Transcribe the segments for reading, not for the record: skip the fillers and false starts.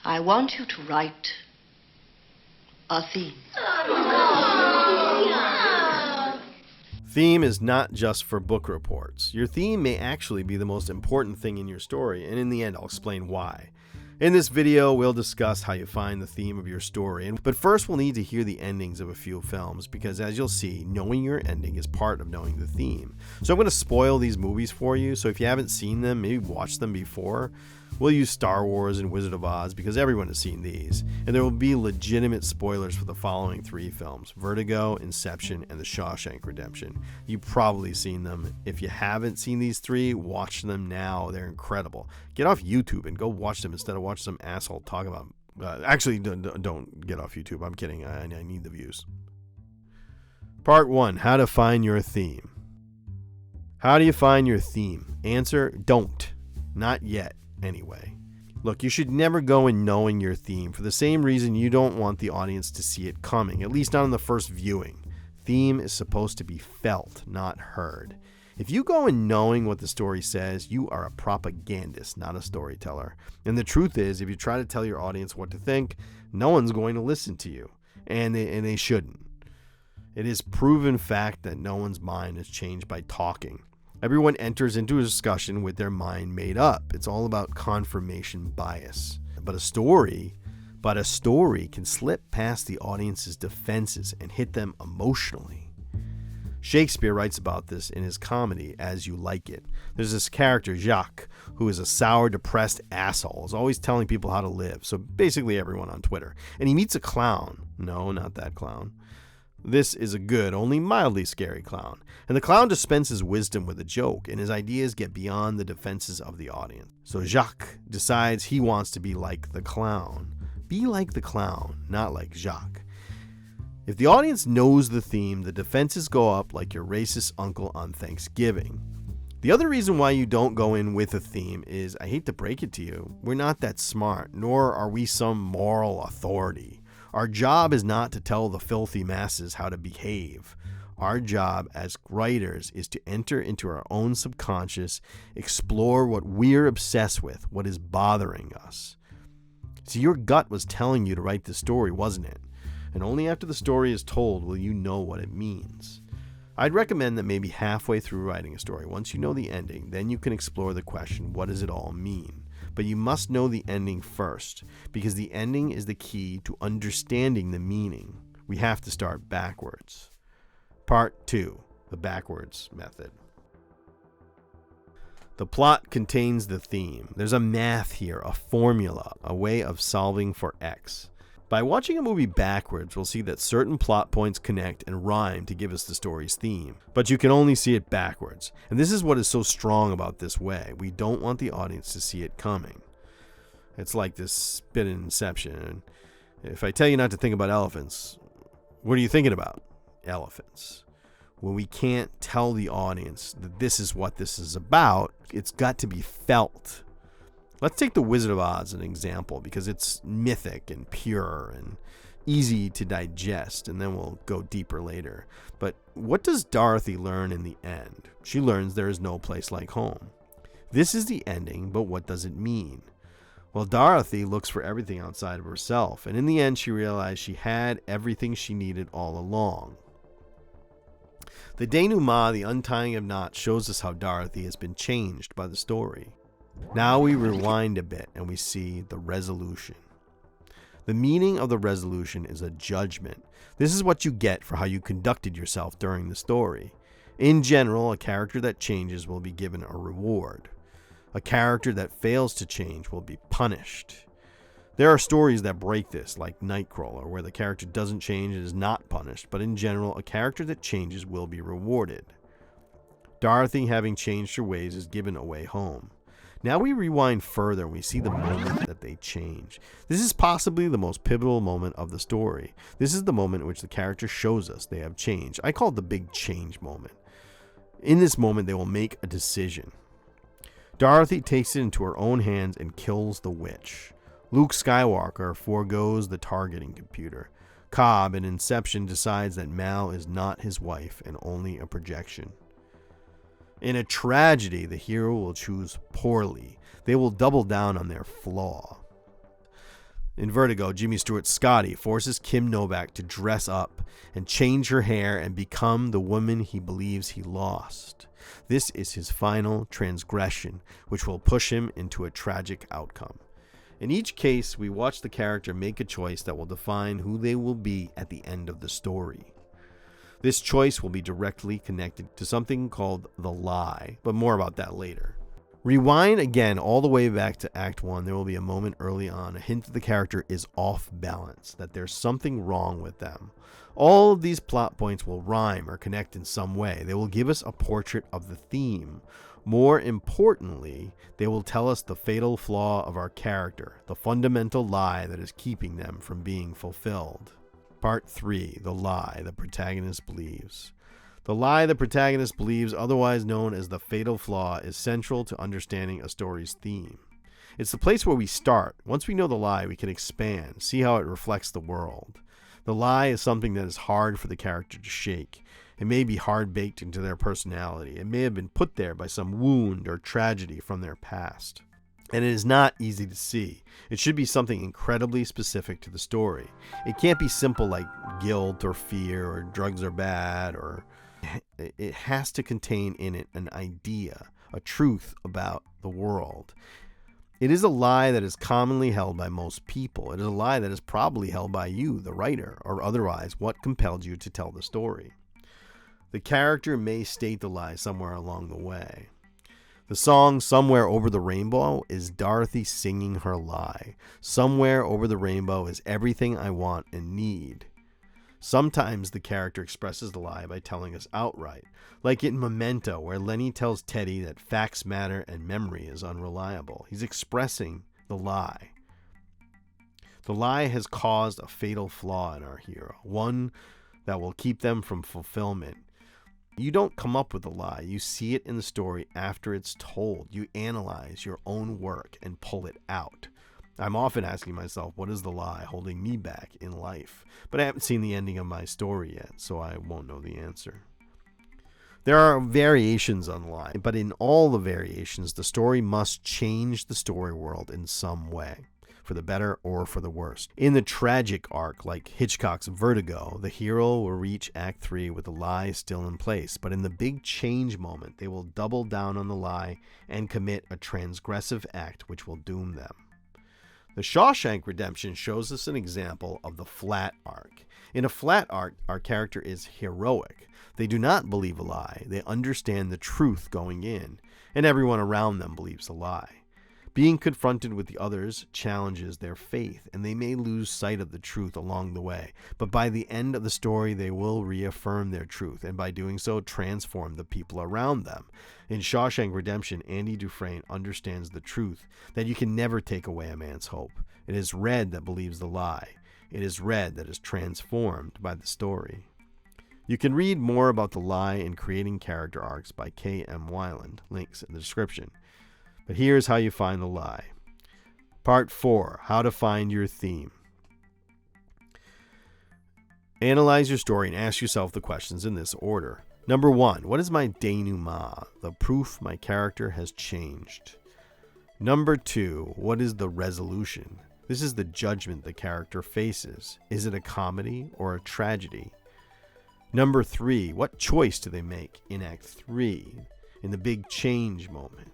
I want you to write a theme. Theme is not just for book reports. Your theme may actually be the most important thing in your story, and in the end, I'll explain why. In this video, we'll discuss how you find the theme of your story, but first we'll need to hear the endings of a few films, because as you'll see, knowing your ending is part of knowing the theme. So I'm going to spoil these movies for you, so if you haven't seen them, maybe watch them before. We'll use Star Wars and Wizard of Oz because everyone has seen these, and there will be legitimate spoilers for the following 3 films: Vertigo, Inception, and The Shawshank Redemption. You've probably seen them. If you haven't seen these 3, watch them now. They're incredible. Get off YouTube and go watch them instead of watch some asshole talk about actually, don't get off YouTube. I'm kidding. I need the views. Part 1. How to find your theme. How do you find your theme? Answer: don't. Not yet. Anyway, look, you should never go in knowing your theme for the same reason you don't want the audience to see it coming, at least not on the first viewing. Theme is supposed to be felt, not heard. If you go in knowing what the story says, you are a propagandist, not a storyteller. And the truth is, if you try to tell your audience what to think, no one's going to listen to you, and they shouldn't. It is proven fact that no one's mind is changed by talking. Everyone enters into a discussion with their mind made up. It's all about confirmation bias. But a story can slip past the audience's defenses and hit them emotionally. Shakespeare writes about this in his comedy, As You Like It. There's this character, Jacques, who is a sour, depressed asshole. He's always telling people how to live. So basically everyone on Twitter. And he meets a clown. No, not that clown. This is a good, only mildly scary clown. And the clown dispenses wisdom with a joke, and his ideas get beyond the defenses of the audience. So Jacques decides he wants to be like the clown. Be like the clown, not like Jacques. If the audience knows the theme, the defenses go up like your racist uncle on Thanksgiving. The other reason why you don't go in with a theme is, I hate to break it to you, we're not that smart, nor are we some moral authority. Our job is not to tell the filthy masses how to behave. Our job as writers is to enter into our own subconscious, explore what we're obsessed with, what is bothering us. So your gut was telling you to write the story, wasn't it? And only after the story is told will you know what it means. I'd recommend that maybe halfway through writing a story, once you know the ending, then you can explore the question, what does it all mean? But you must know the ending first, because the ending is the key to understanding the meaning. We have to start backwards. Part 2, the backwards method. The plot contains the theme. There's a math here, a formula, a way of solving for X. By watching a movie backwards, we'll see that certain plot points connect and rhyme to give us the story's theme. But you can only see it backwards. And this is what is so strong about this way. We don't want the audience to see it coming. It's like this bit in Inception. If I tell you not to think about elephants, what are you thinking about? Elephants. When we can't tell the audience that this is what this is about, it's got to be felt. Let's take The Wizard of Oz as an example, because it's mythic and pure and easy to digest, and then we'll go deeper later. But what does Dorothy learn in the end? She learns there is no place like home. This is the ending, but what does it mean? Well, Dorothy looks for everything outside of herself, and in the end she realized she had everything she needed all along. The denouement, the untying of knots, shows us how Dorothy has been changed by the story. Now we rewind a bit and we see the resolution. The meaning of the resolution is a judgment. This is what you get for how you conducted yourself during the story. In general, a character that changes will be given a reward. A character that fails to change will be punished. There are stories that break this, like Nightcrawler, where the character doesn't change and is not punished, but in general, a character that changes will be rewarded. Dorothy, having changed her ways, is given a way home. Now we rewind further and we see the moment that they change. This is possibly the most pivotal moment of the story. This is the moment in which the character shows us they have changed. I call it the big change moment. In this moment, they will make a decision. Dorothy takes it into her own hands and kills the witch. Luke Skywalker forgoes the targeting computer. Cobb in Inception decides that Mal is not his wife and only a projection. In a tragedy, the hero will choose poorly. They will double down on their flaw. In Vertigo, Jimmy Stewart's Scotty forces Kim Novak to dress up and change her hair and become the woman he believes he lost. This is his final transgression, which will push him into a tragic outcome. In each case, we watch the character make a choice that will define who they will be at the end of the story. This choice will be directly connected to something called the lie, but more about that later. Rewind again all the way back to Act 1. There will be a moment early on, a hint that the character is off balance, that there's something wrong with them. All of these plot points will rhyme or connect in some way. They will give us a portrait of the theme. More importantly, they will tell us the fatal flaw of our character, the fundamental lie that is keeping them from being fulfilled. Part 3, the lie the protagonist believes. The lie the protagonist believes, otherwise known as the fatal flaw, is central to understanding a story's theme. It's the place where we start. Once we know the lie, we can expand, see how it reflects the world. The lie is something that is hard for the character to shake. It may be hard-baked into their personality. It may have been put there by some wound or tragedy from their past. And it is not easy to see. It should be something incredibly specific to the story. It can't be simple like guilt or fear or drugs are bad, or it has to contain in it an idea, a truth about the world. It is a lie that is commonly held by most people. It is a lie that is probably held by you, the writer, or otherwise what compelled you to tell the story. The character may state the lie somewhere along the way. The song Somewhere Over the Rainbow is Dorothy singing her lie. Somewhere over the rainbow is everything I want and need. Sometimes the character expresses the lie by telling us outright, like in Memento, where Lenny tells Teddy that facts matter and memory is unreliable. He's expressing the lie. The lie has caused a fatal flaw in our hero, one that will keep them from fulfillment. You don't come up with a lie. You see it in the story after it's told. You analyze your own work and pull it out. I'm often asking myself, what is the lie holding me back in life? But I haven't seen the ending of my story yet, so I won't know the answer. There are variations on the lie, but in all the variations, the story must change the story world in some way, for the better or for the worse. In the tragic arc, like Hitchcock's Vertigo, the hero will reach Act 3 with the lie still in place, but in the big change moment, they will double down on the lie and commit a transgressive act which will doom them. The Shawshank Redemption shows us an example of the flat arc. In a flat arc, our character is heroic. They do not believe a lie. They understand the truth going in, and everyone around them believes a lie. Being confronted with the others challenges their faith, and they may lose sight of the truth along the way. But by the end of the story, they will reaffirm their truth, and by doing so, transform the people around them. In Shawshank Redemption, Andy Dufresne understands the truth that you can never take away a man's hope. It is Red that believes the lie. It is Red that is transformed by the story. You can read more about the lie in Creating Character Arcs by K.M. Weiland. Links in the description. But here's how you find the lie. Part 4, how to find your theme. Analyze your story and ask yourself the questions in this order. Number 1, what is my denouement, the proof my character has changed? Number 2, what is the resolution? This is the judgment the character faces. Is it a comedy or a tragedy? Number 3, what choice do they make in Act 3, in the big change moment?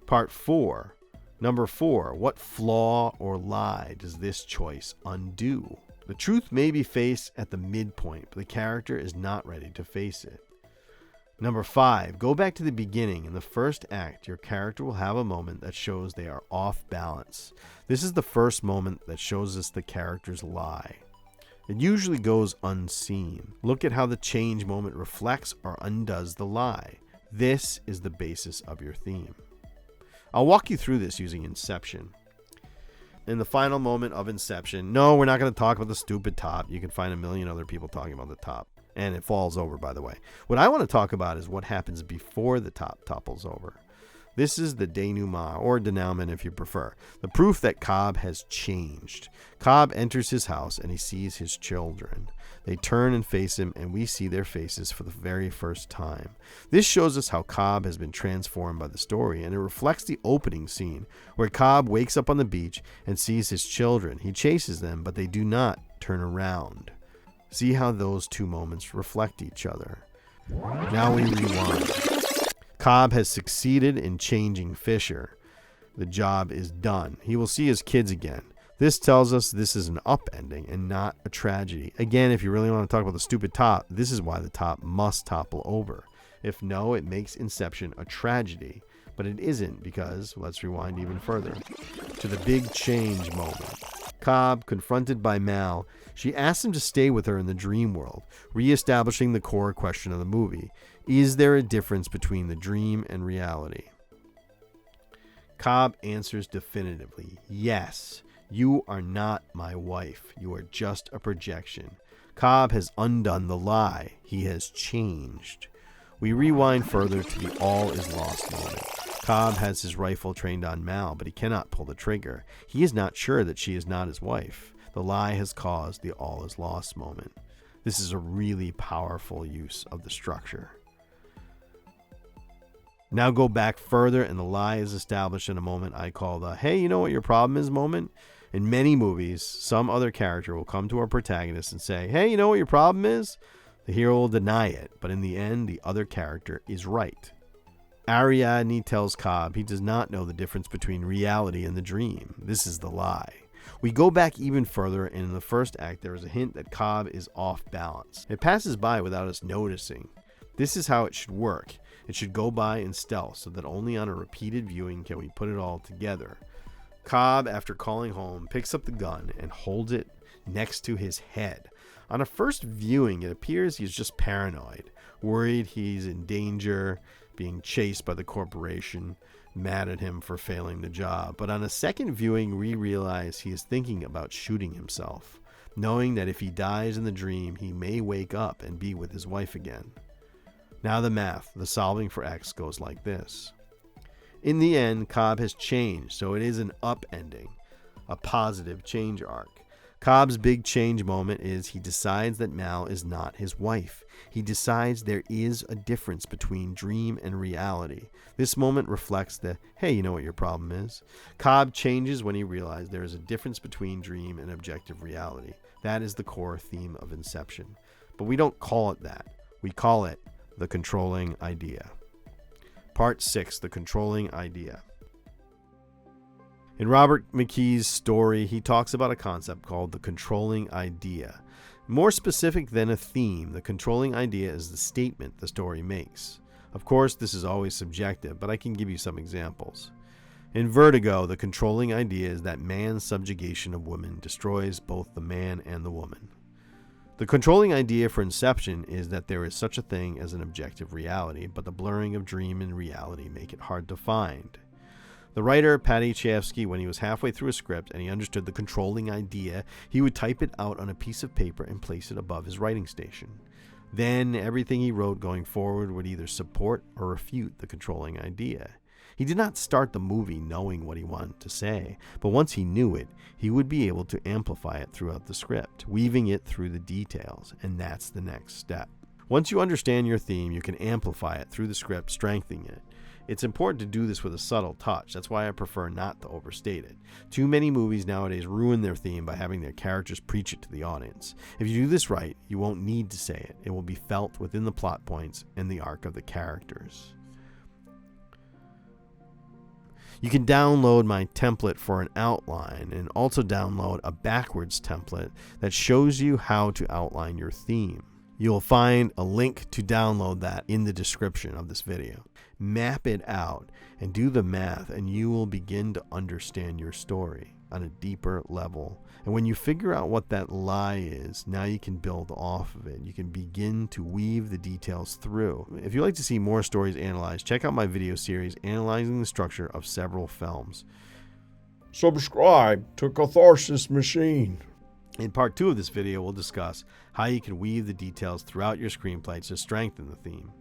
Part 4. Number 4. What flaw or lie does this choice undo? The truth may be faced at the midpoint, but the character is not ready to face it. Number 5. Go back to the beginning. In the first act, your character will have a moment that shows they are off balance. This is the first moment that shows us the character's lie. It usually goes unseen. Look at how the change moment reflects or undoes the lie. This is the basis of your theme. I'll walk you through this using Inception. In the final moment of Inception, no, we're not going to talk about the stupid top. You can find a million other people talking about the top. And it falls over, by the way. What I want to talk about is what happens before the top topples over. This is the denouement, or denouement if you prefer, the proof that Cobb has changed. Cobb enters his house and he sees his children. They turn and face him, and we see their faces for the very first time. This shows us how Cobb has been transformed by the story, and it reflects the opening scene, where Cobb wakes up on the beach and sees his children. He chases them, but they do not turn around. See how those two moments reflect each other. Now we rewind. Cobb has succeeded in changing Fisher. The job is done. He will see his kids again. This tells us this is an upending and not a tragedy. Again, if you really want to talk about the stupid top, this is why the top must topple over. If no, it makes Inception a tragedy. But it isn't, because, let's rewind even further, to the big change moment. Cobb, confronted by Mal, she asks him to stay with her in the dream world, reestablishing the core question of the movie. Is there a difference between the dream and reality? Cobb answers definitively, yes. You are not my wife. You are just a projection. Cobb has undone the lie. He has changed. We rewind further to the all is lost moment. Cobb has his rifle trained on Mal, but he cannot pull the trigger. He is not sure that she is not his wife. The lie has caused the all is lost moment. This is a really powerful use of the structure. Now go back further, and the lie is established in a moment I call the hey, you know what your problem is moment. In many movies, some other character will come to our protagonist and say, hey, you know what your problem is? The hero will deny it, but in the end, the other character is right. Ariadne tells Cobb he does not know the difference between reality and the dream. This is the lie. We go back even further, and in the first act, there is a hint that Cobb is off balance. It passes by without us noticing. This is how it should work. It should go by in stealth, so that only on a repeated viewing can we put it all together. Cobb, after calling home, picks up the gun and holds it next to his head. On a first viewing, it appears he's just paranoid, worried he's in danger, being chased by the corporation, mad at him for failing the job. But on a second viewing, we realize he is thinking about shooting himself, knowing that if he dies in the dream, he may wake up and be with his wife again. Now the math, the solving for X, goes like this. In the end, Cobb has changed, so it is an upending, a positive change arc. Cobb's big change moment is he decides that Mal is not his wife. He decides there is a difference between dream and reality. This moment reflects the, hey, you know what your problem is? Cobb changes when he realizes there is a difference between dream and objective reality. That is the core theme of Inception. But we don't call it that. We call it the controlling idea. Part 6, the controlling idea. In Robert McKee's story, he talks about a concept called the controlling idea. More specific than a theme, the controlling idea is the statement the story makes. Of course, this is always subjective, but I can give you some examples. In Vertigo, the controlling idea is that man's subjugation of women destroys both the man and the woman. The controlling idea for Inception is that there is such a thing as an objective reality, but the blurring of dream and reality make it hard to find. The writer, Paddy Chayefsky, when he was halfway through a script and he understood the controlling idea, he would type it out on a piece of paper and place it above his writing station. Then everything he wrote going forward would either support or refute the controlling idea. He did not start the movie knowing what he wanted to say, but once he knew it, he would be able to amplify it throughout the script, weaving it through the details, and that's the next step. Once you understand your theme, you can amplify it through the script, strengthening it. It's important to do this with a subtle touch. That's why I prefer not to overstate it. Too many movies nowadays ruin their theme by having their characters preach it to the audience. If you do this right, you won't need to say it. It will be felt within the plot points and the arc of the characters. You can download my template for an outline and also download a backwards template that shows you how to outline your theme. You'll find a link to download that in the description of this video. Map it out and do the math, and you will begin to understand your story on a deeper level. And when you figure out what that lie is, now you can build off of it. You can begin to weave the details through. If you'd like to see more stories analyzed, check out my video series analyzing the structure of several films. Subscribe to Catharsis Machine. In part 2 of this video, we'll discuss how you can weave the details throughout your screenplay to strengthen the theme.